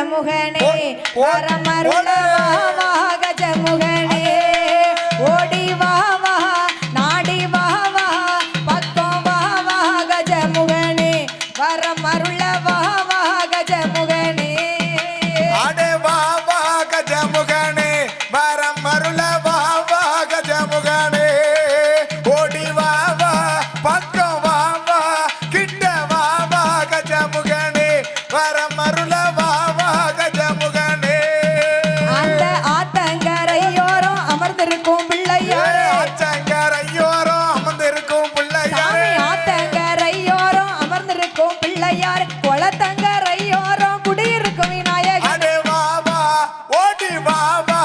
கஜமுகனே வரமருள வா கஜமுகனே ஓடி வா வா நாடி வா வா பக்கம் வா வா கஜமுகனே வரமருள வா வா கஜமுகனே அடே வா வா கஜமுகனே வரமருள வா வா கஜமுகனே ஓடி வா வா பக்கம் வா வா கிட்ட வா வா கஜமுகனே வரமருள வா வா கஜமுகனே அந்த ஆத்தங்கரையோரம் அமர்ந்திருக்கும் பிள்ளையாரே ஆத்தங்கரையோரம் அமர்ந்திருக்கும் பிள்ளையாரே ஆத்தங்கரையோரம் அமர்ந்திருக்கும் பிள்ளையார் குளத்தங்கரையோரம் குடியிருக்கும் விநாயகர் அடே வா வா ஓடி வா வா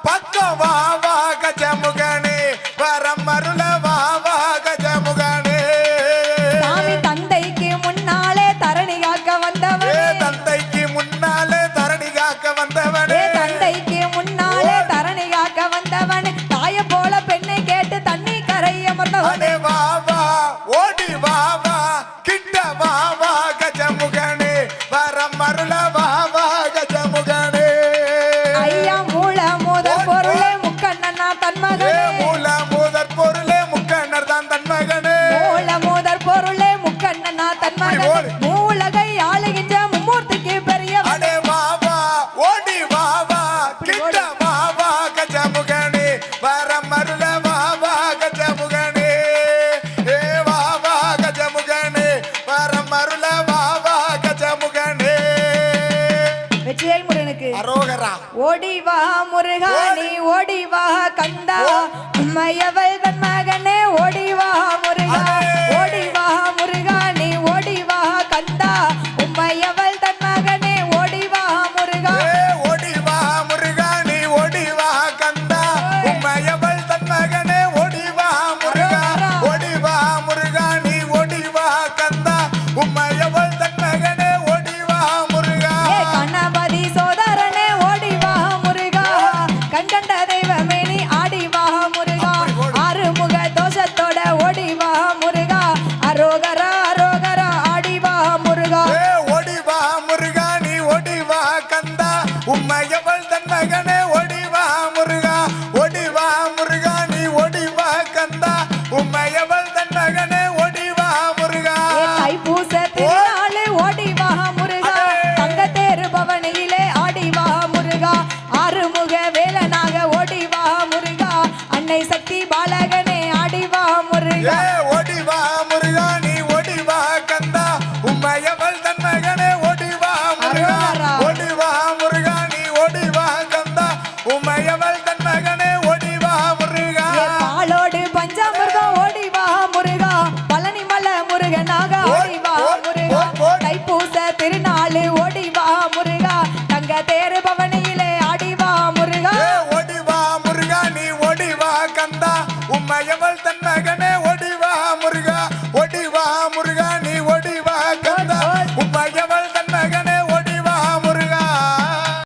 பக்கம் வா வா கஜமுகனே வரமருள வா வா கஜமுகனே சாமி தந்தைக்கு முன்னாலே தரணி காக்க வந்தவனே தந்தைக்கு முன்னாலே தரணி காக்க வந்தவனே தந்தைக்கு முன்னாலே தரணி காக்க வந்தவனே தாய போல பெண்ணை கேட்டு தண்ணி கரைய அமர்ந்தவனே அடே வா வா ஓடி வா வா கிட்ட வா வா கஜமுகனே வரமருள வா வா கஜமுகனே ஐயா மூல முதல் பொருளே முக்கண்ணனா தன்மகனே மூல முதற் பொருளே முக்கண்ணர் தான் தன் மகனே மூல முதற் பொருளே முக்கண்ணனா தன்மகனே மூலகை ஆளுகின்ற மும்மூர்த்திக்கு பெரிய அடே வா வா ஓடி வா வா கிட்ட வா வா கஜமுகனே வரமருள வா வா கஜமுகனே ஏ வா வா கஜமுகனே வரமருள வா வா கஜமுகனே வெற்றிவேல் முருகனுக்கு அரோகரா ஓடி வா முருகா நீ ஓடி வா கந்தா உம்மையவள் தன் மகனே ஓடி வா முருகா அடே